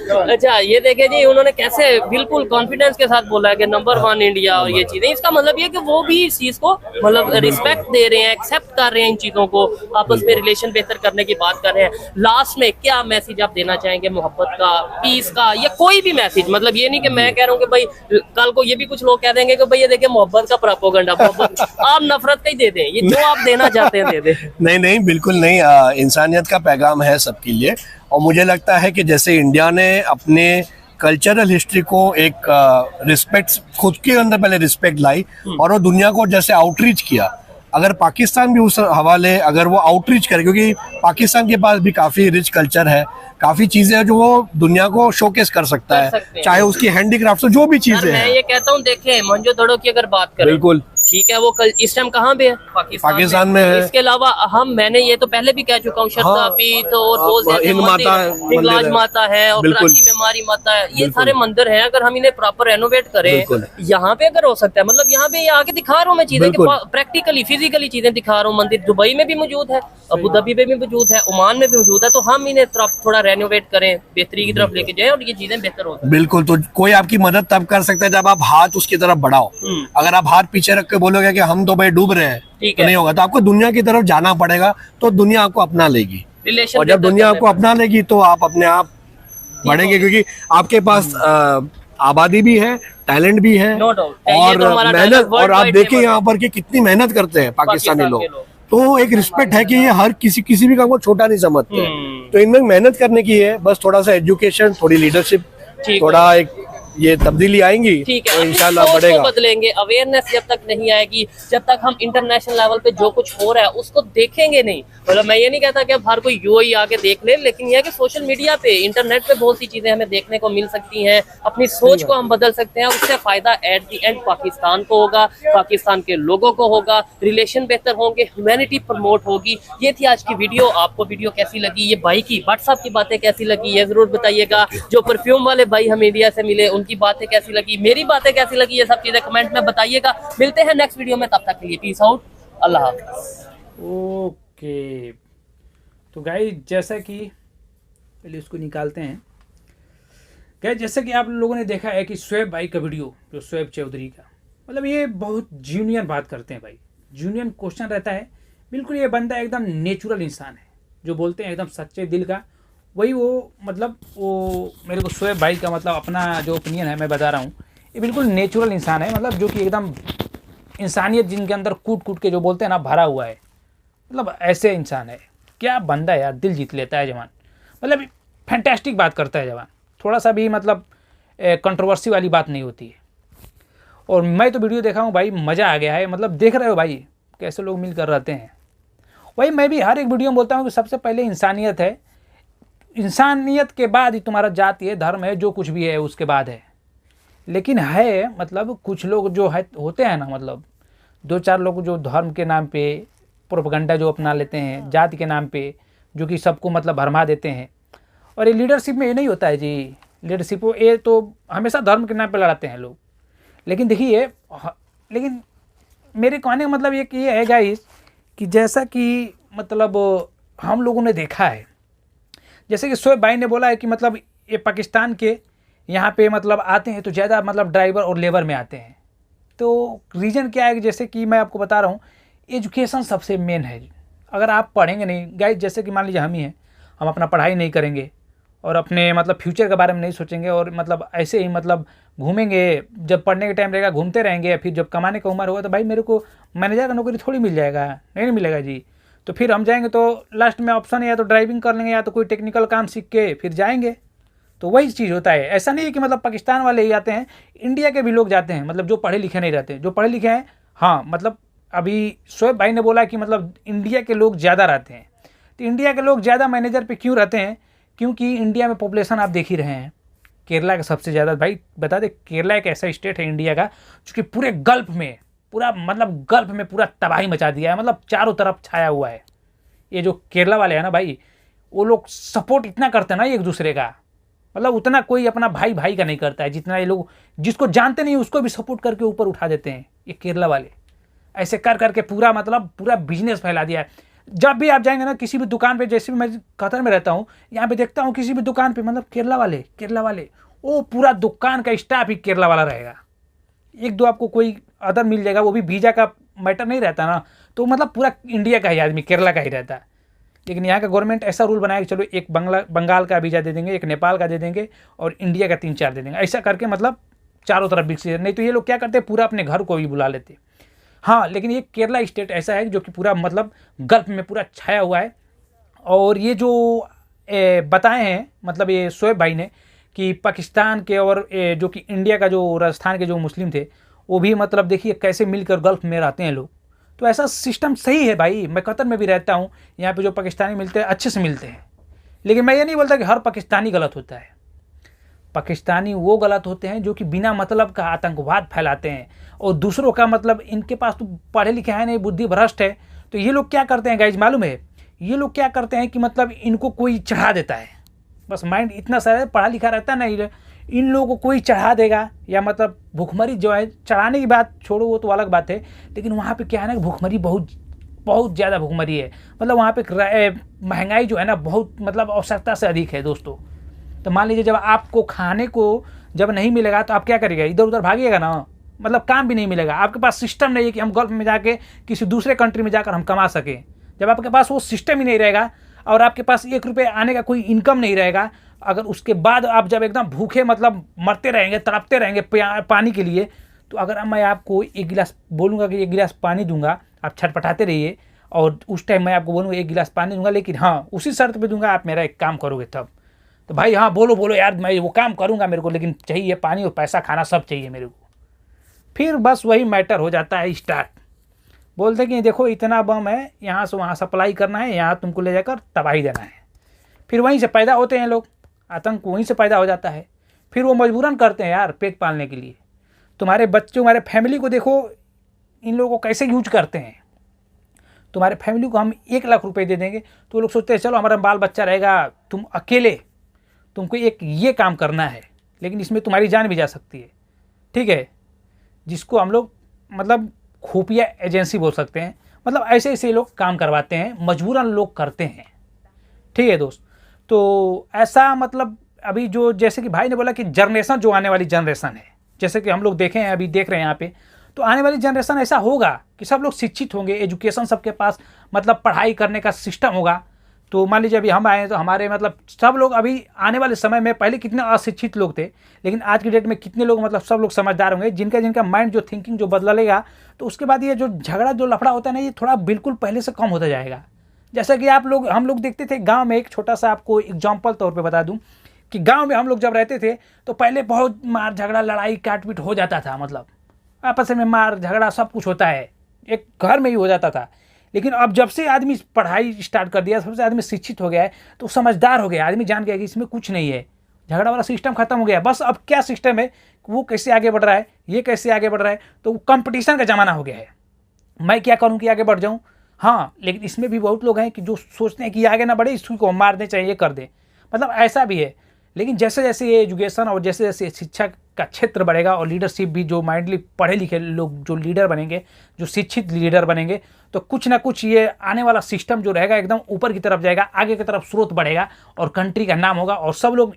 अच्छा, ये देखे जी उन्होंने कैसे बिल्कुल कॉन्फिडेंस के साथ बोला है कि नंबर 1 इंडिया और ये चीजें। इसका मतलब ये कि वो भी इस चीज को मतलब रिस्पेक्ट दे रहे हैं, एक्सेप्ट कर रहे हैं इन चीजों को, आपस में रिलेशन बेहतर करने की बात कर रहे हैं। लास्ट में क्या मैसेज आप देना चाहेंगे, मोहब्बत का, पीस का, या कोई भी मैसेज? मतलब ये नहीं कि मैं कह रहा हूँ कि भाई कल को ये भी कुछ लोग कह देंगे कि भाई ये देखिए मोहब्बत का प्रोपेगेंडा, मोहब्बत आप नफरत का ही दे दें, ये जो आप देना चाहते हैं दे दें। नहीं नहीं, बिल्कुल नहीं। इंसानियत का पैगाम है सबके लिए। और मुझे लगता है कि जैसे इंडिया ने अपने कल्चरल हिस्ट्री को एक रिस्पेक्ट, खुद के अंदर पहले रिस्पेक्ट लाई और वो दुनिया को जैसे आउटरीच किया, अगर पाकिस्तान भी उस हवाले अगर वो आउटरीच करे, क्योंकि पाकिस्तान के पास भी काफी रिच कल्चर है, काफी चीजें हैं जो वो दुनिया को शोकेस कर सकता सकते है, हैं। चाहे उसकी हैंडीक्राफ्ट हो, जो भी चीजें मैं हैं। ये कहता हूँ, देखें मोहनजोदड़ो की अगर बात करें, बिल्कुल। ठीक है, वो कल इस टाइम कहाँ पे है? पाकिस्तान में है। इसके अलावा मैंने ये तो पहले भी कह चुका हूँ, शतापीठ और हिंद माता हिंगलाज माता है और कराची में मारी माता है, ये सारे मंदिर हैं। अगर हम इन्हें प्रॉपर रेनोवेट करें, यहाँ पे अगर हो सकता है, मतलब यहाँ पे आके दिखा रहा हूँ मैं चीजें, प्रैक्टिकली फिजिकली चीजें दिखा रहा हूँ। मंदिर दुबई में भी मौजूद है, अबू धाबी में भी मौजूद है, ओमान में भी मौजूद है। तो हम इन्हें थोड़ा रेनोवेट करें, बेहतरी की तरफ लेके जाए और ये चीजें बेहतर हो। बिल्कुल। तो कोई आपकी मदद तब कर सकता है जब आप हाथ उसकी तरफ बढ़ाओ। अगर आप हाथ पीछे रख के बोलोगे कि हम तो भाई डूब रहे हैं, तो नहीं होगा। तो आपको दुनिया की तरफ जाना पड़ेगा, तो दुनिया आपको अपना लेगी। और जब दुनिया आपको अपना लेगी तो आप अपने आप बढ़ेंगे, क्योंकि आपके पास आबादी भी है, टैलेंट भी है और मेहनत। और आप देखिए यहाँ पर कि कितनी मेहनत करते हैं पाकिस्तानी लोग। तो एक रिस्पेक्ट है कि ये हर किसी भी काम को छोटा नहीं समझते। तो इनमें मेहनत करने की है, बस थोड़ा सा एजुकेशन, थोड़ी लीडरशिप, थोड़ा एक ये तब्दीली आएंगी तो इंशाल्लाह बढ़ेगा। बदलेंगे। अवेयरनेस जब तक नहीं आएगी, जब तक हम इंटरनेशनल लेवल पे जो कुछ हो रहा है उसको देखेंगे नहीं। मतलब मैं ये नहीं कहता कि अब हर कोई यूएई आके देख ले, लेकिन यह है कि सोशल मीडिया पे, इंटरनेट पे बहुत सी चीजें हमें देखने को मिल सकती हैं। अपनी सोच को हम बदल सकते हैं और उससे फायदा एट द एंड पाकिस्तान को होगा, पाकिस्तान के लोगों को होगा, रिलेशन बेहतर होंगे, ह्यूमैनिटी प्रमोट होगी। ये थी आज की वीडियो। आपको वीडियो कैसी लगी? ये भाई की व्हाट्सएप की बातें कैसी लगी ये जरूर बताइएगा। जो परफ्यूम वाले भाई हम इंडिया से मिले उनकी बातें कैसी लगी, मेरी बातें कैसी लगी, ये सब चीजें कमेंट में बताइएगा। मिलते हैं नेक्स्ट वीडियो में, तब तक के लिए पीस आउट, अल्लाह हाफ़िज़। ओके, तो गाइस जैसा कि पहले इसको निकालते हैं। गाइस जैसा कि आप लोगों ने देखा है कि शोएब भाई का वीडियो, जो शोएब चौधरी का, मतलब ये बहुत जूनियर बात करते हैं भाई, जूनियर क्वेश्चन रहता है। बिल्कुल ये बंदा एकदम नेचुरल इंसान है, जो बोलते हैं एकदम सच्चे दिल का, वही वो मतलब वो मेरे को शोएब भाई का मतलब अपना जो ओपिनियन है मैं बता रहा हूँ। ये बिल्कुल नेचुरल इंसान है, मतलब जो कि एकदम इंसानियत जिनके अंदर कूट कूट के जो बोलते हैं ना भरा हुआ है, मतलब ऐसे इंसान है। क्या बंदा है यार, दिल जीत लेता है जवान, मतलब फैंटास्टिक बात करता है जवान, थोड़ा सा भी मतलब कंट्रोवर्सी वाली बात नहीं होती है। और मैं तो वीडियो देखा हूँ भाई, मज़ा आ गया है। मतलब देख रहे हो भाई कैसे लोग मिलकर रहते हैं। वही मैं भी हर एक वीडियो में बोलता हूँ कि सबसे पहले इंसानियत है, इंसानियत के बाद ही तुम्हारा जाति है, धर्म है, जो कुछ भी है उसके बाद है। लेकिन है मतलब कुछ लोग जो है होते हैं ना, मतलब दो चार लोग जो धर्म के नाम पे प्रोपेगेंडा जो अपना लेते हैं, जाति के नाम पे, जो कि सबको मतलब भरमा देते हैं। और ये लीडरशिप में ये नहीं होता है जी, लीडरशिप ये तो हमेशा धर्म के नाम पे लड़ाते हैं लोग। लेकिन देखिए, लेकिन मेरे कहने का मतलब ये है गाइस कि जैसा कि मतलब हम लोगों ने देखा है, जैसे कि शोएब भाई ने बोला है कि मतलब ये पाकिस्तान के यहाँ पे मतलब आते हैं तो ज़्यादा मतलब ड्राइवर और लेबर में आते हैं। तो रीज़न क्या है कि जैसे कि मैं आपको बता रहा हूँ, एजुकेशन सबसे मेन है। अगर आप पढ़ेंगे नहीं गाइस, जैसे कि मान लीजिए हम ही हैं, हम अपना पढ़ाई नहीं करेंगे और अपने मतलब फ्यूचर के बारे में नहीं सोचेंगे और मतलब ऐसे ही मतलब घूमेंगे, जब पढ़ने के टाइम रहेगा घूमते रहेंगे, फिर जब कमाने का उम्र होगा तो भाई मेरे को मैनेजर का नौकरी थोड़ी मिल जाएगा, नहीं मिलेगा जी। तो फिर हम जाएंगे तो लास्ट में ऑप्शन या तो ड्राइविंग कर लेंगे या तो कोई टेक्निकल काम सीख के फिर जाएंगे। तो वही चीज़ होता है। ऐसा नहीं है कि मतलब पाकिस्तान वाले ही आते हैं, इंडिया के भी लोग जाते हैं, मतलब जो पढ़े लिखे नहीं रहते, जो पढ़े लिखे हैं। हाँ मतलब अभी शोएब भाई ने बोला कि मतलब इंडिया के लोग ज़्यादा रहते हैं। तो इंडिया के लोग ज़्यादा मैनेजर पे क्यों रहते हैं? क्योंकि इंडिया में पॉपुलेशन आप देख ही रहे हैं, केरला का सबसे ज़्यादा। भाई बता दे, केरला एक ऐसा स्टेट है इंडिया का जो कि पूरे गल्फ में पूरा तबाही मचा दिया है, मतलब चारों तरफ छाया हुआ है। ये जो केरला वाले हैं ना भाई, वो लोग सपोर्ट इतना करते हैं ना एक दूसरे का, मतलब उतना कोई अपना भाई भाई का नहीं करता है जितना ये लोग जिसको जानते नहीं उसको भी सपोर्ट करके ऊपर उठा देते हैं। ये केरला वाले ऐसे कर करके पूरा मतलब पूरा बिजनेस फैला दिया है। जब भी आप जाएंगे ना किसी भी दुकान पे, जैसे भी मैं कतर में रहता हूँ, यहाँ पे देखता हूँ किसी भी दुकान पे मतलब केरला वाले वो पूरा दुकान का स्टाफ ही केरला वाला रहेगा। एक दो आपको कोई अदर मिल जाएगा, वो भी वीज़ा का मैटर नहीं रहता ना, तो मतलब पूरा इंडिया का ही आदमी केरला का ही रहता है। लेकिन यहाँ का गवर्नमेंट ऐसा रूल बनाया कि चलो एक बंगाल का वीज़ा दे देंगे, एक नेपाल का दे देंगे और इंडिया का 3-4 दे देंगे, ऐसा करके मतलब चारों तरफ बिकसी। नहीं तो ये लोग क्या करते हैं, पूरा अपने घर को भी बुला लेते। हाँ लेकिन ये केरला स्टेट ऐसा है जो कि पूरा मतलब गल्फ में पूरा छाया हुआ है। और ये जो बताए हैं मतलब ये शोएब भाई ने कि पाकिस्तान के और जो कि इंडिया का जो राजस्थान के जो मुस्लिम थे वो भी मतलब देखिए कैसे मिलकर गल्फ में रहते हैं लोग। तो ऐसा सिस्टम सही है भाई। मैं कतर में भी रहता हूँ, यहाँ पे जो पाकिस्तानी मिलते हैं अच्छे से मिलते हैं। लेकिन मैं ये नहीं बोलता कि हर पाकिस्तानी गलत होता है। पाकिस्तानी वो गलत होते हैं जो कि बिना मतलब का आतंकवाद फैलाते हैं और दूसरों का मतलब इनके पास तो पढ़े लिखे हैं नहीं, बुद्धि भ्रष्ट है। तो ये लोग क्या करते हैं गाइज मालूम है, ये लोग क्या करते हैं कि मतलब इनको कोई चढ़ा देता है, बस माइंड इतना सारा पढ़ा लिखा रहता है ना, इन लोगों को कोई चढ़ा देगा या मतलब भूखमरी जो है, चढ़ाने की बात छोड़ो वो तो अलग बात है, लेकिन वहाँ पे क्या है ना भूखमरी बहुत ज़्यादा भूखमरी है। मतलब वहाँ पे महंगाई जो है ना बहुत मतलब आवश्यकता से अधिक है दोस्तों। तो मान लीजिए जब आपको खाने को जब नहीं मिलेगा तो आप क्या करिएगा, इधर उधर भागिएगा ना, मतलब काम भी नहीं मिलेगा। आपके पास सिस्टम नहीं है कि हम गल्फ में जाके किसी दूसरे कंट्री में जाकर हम कमा सकें। जब आपके पास वो सिस्टम ही नहीं रहेगा और आपके पास 1 रुपये आने का कोई इनकम नहीं रहेगा, अगर उसके बाद आप जब एकदम भूखे मतलब मरते रहेंगे, तड़पते रहेंगे पानी के लिए, तो अगर मैं आपको 1 गिलास बोलूँगा कि 1 गिलास पानी दूंगा, आप छटपटाते रहिए और उस टाइम मैं आपको बोलूँगा 1 गिलास पानी दूंगा, लेकिन हाँ उसी शर्त पे दूंगा आप मेरा एक काम करोगे तब। तो भाई हाँ बोलो यार, मैं वो काम करूँगा, मेरे को लेकिन चाहिए पानी और पैसा खाना सब चाहिए मेरे को। फिर बस वही मैटर हो जाता है स्टार्ट। बोलते कि देखो इतना बम है, यहाँ से वहाँ सप्लाई करना है, यहाँ तुमको ले जाकर तबाही देना है। फिर वहीं से पैदा होते हैं लोग, आतंक वहीं से पैदा हो जाता है। फिर वो मजबूरन करते हैं यार पेट पालने के लिए। तुम्हारे बच्चों, तुम्हारे फैमिली को देखो इन लोगों को कैसे यूज करते हैं। तुम्हारे फैमिली को हम 1 लाख रुपए दे देंगे तो लोग सोचते हैं चलो हमारा बाल बच्चा रहेगा, तुम अकेले तुमको एक ये काम करना है, लेकिन इसमें तुम्हारी जान भी जा सकती है। ठीक है, जिसको हम लोग मतलब खुफिया एजेंसी बोल सकते हैं। मतलब ऐसे ऐसे लोग काम करवाते हैं, मजबूरन लोग करते हैं। ठीक है दोस्त, तो ऐसा मतलब अभी जो जैसे कि भाई ने बोला कि जनरेशन जो आने वाली जनरेशन है, जैसे कि हम लोग देखे हैं अभी देख रहे हैं यहाँ पे, तो आने वाली जनरेशन ऐसा होगा कि सब लोग शिक्षित होंगे, एजुकेशन सबके पास मतलब पढ़ाई करने का सिस्टम होगा। तो मान लीजिए अभी हम आए तो हमारे मतलब सब लोग अभी आने वाले समय में, पहले कितने अशिक्षित लोग थे, लेकिन आज की डेट में कितने लोग मतलब सब लोग समझदार होंगे, जिनका माइंड जो थिंकिंग जो बदलेगा, तो उसके बाद ये जो झगड़ा जो लफड़ा होता है ना, ये थोड़ा बिल्कुल पहले से कम होता जाएगा। जैसा कि हम लोग देखते थे गाँव में, एक छोटा सा आपको एग्जाम्पल तौर पर बता दूँ कि गाँव में हम लोग जब रहते थे तो पहले बहुत मार झगड़ा लड़ाई काटपीट हो जाता था, मतलब आपस में मार झगड़ा सब कुछ होता है, एक घर में ही हो जाता था। लेकिन अब जब से आदमी पढ़ाई स्टार्ट कर दिया, सबसे आदमी शिक्षित हो गया है, तो समझदार हो गया, आदमी जान गया कि इसमें कुछ नहीं है, झगड़ा वाला सिस्टम खत्म हो गया। बस अब क्या सिस्टम है, वो कैसे आगे बढ़ रहा है, ये कैसे आगे बढ़ रहा है, तो कंपटीशन का ज़माना हो गया है। मैं क्या करूँ कि आगे बढ़ जाऊँ, हाँ, लेकिन इसमें भी बहुत लोग हैं कि जो सोचते हैं कि आगे ना बढ़े, इसको मार दें चाहे ये कर दें, मतलब ऐसा भी है। लेकिन जैसे जैसे ये एजुकेशन और जैसे जैसे शिक्षा का क्षेत्र बढ़ेगा और लीडरशिप भी, जो माइंडली पढ़े लिखे लोग जो लीडर बनेंगे, जो शिक्षित लीडर बनेंगे, तो कुछ ना कुछ ये आने वाला सिस्टम जो रहेगा एकदम ऊपर की तरफ जाएगा, आगे की तरफ स्रोत बढ़ेगा और कंट्री का नाम होगा। और सब लोग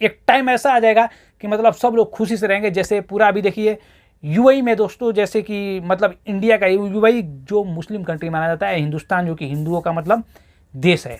एक टाइम ऐसा आ जाएगा कि मतलब सब लोग खुशी से रहेंगे। जैसे पूरा अभी देखिए यूएई में दोस्तों, जैसे कि मतलब इंडिया का यूएई जो मुस्लिम कंट्री माना जाता है, हिंदुस्तान जो कि हिंदुओं का मतलब देश है,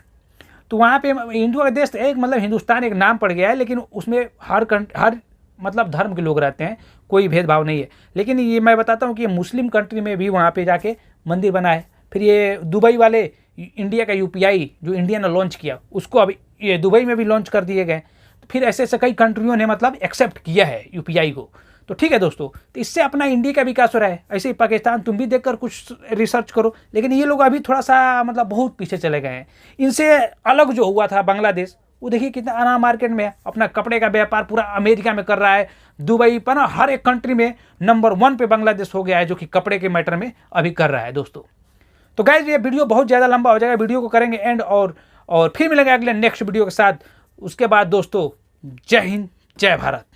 तो वहाँ पे हिंदुओं का देश एक मतलब हिंदुस्तान एक नाम पड़ गया है, लेकिन उसमें हर मतलब धर्म के लोग रहते हैं, कोई भेदभाव नहीं है। लेकिन ये मैं बताता हूँ कि मुस्लिम कंट्री में भी वहाँ पे जाके मंदिर बना है। फिर ये दुबई वाले इंडिया का यूपीआई जो इंडिया ने लॉन्च किया, उसको अभी ये दुबई में भी लॉन्च कर दिए गए। तो फिर ऐसे ऐसे कई कंट्रियों ने मतलब एक्सेप्ट किया है यूपीआई को। तो ठीक है दोस्तों, तो इससे अपना इंडिया का विकास हो रहा है। ऐसे ही पाकिस्तान, तुम भी देखकर कुछ रिसर्च करो। लेकिन ये लोग अभी थोड़ा सा मतलब बहुत पीछे चले गए हैं। इनसे अलग जो हुआ था बांग्लादेश, वो देखिए कितना अनाम मार्केट में है, अपना कपड़े का व्यापार पूरा अमेरिका में कर रहा है, दुबई पर ना, हर एक कंट्री में नंबर 1 पे बांग्लादेश हो गया है, जो कि कपड़े के मैटर में अभी कर रहा है दोस्तों। तो गाइस ये वीडियो बहुत ज़्यादा लंबा हो जाएगा, वीडियो को करेंगे एंड और फिर मिलेंगे अगले नेक्स्ट वीडियो के साथ। उसके बाद दोस्तों जय हिंद, जय भारत।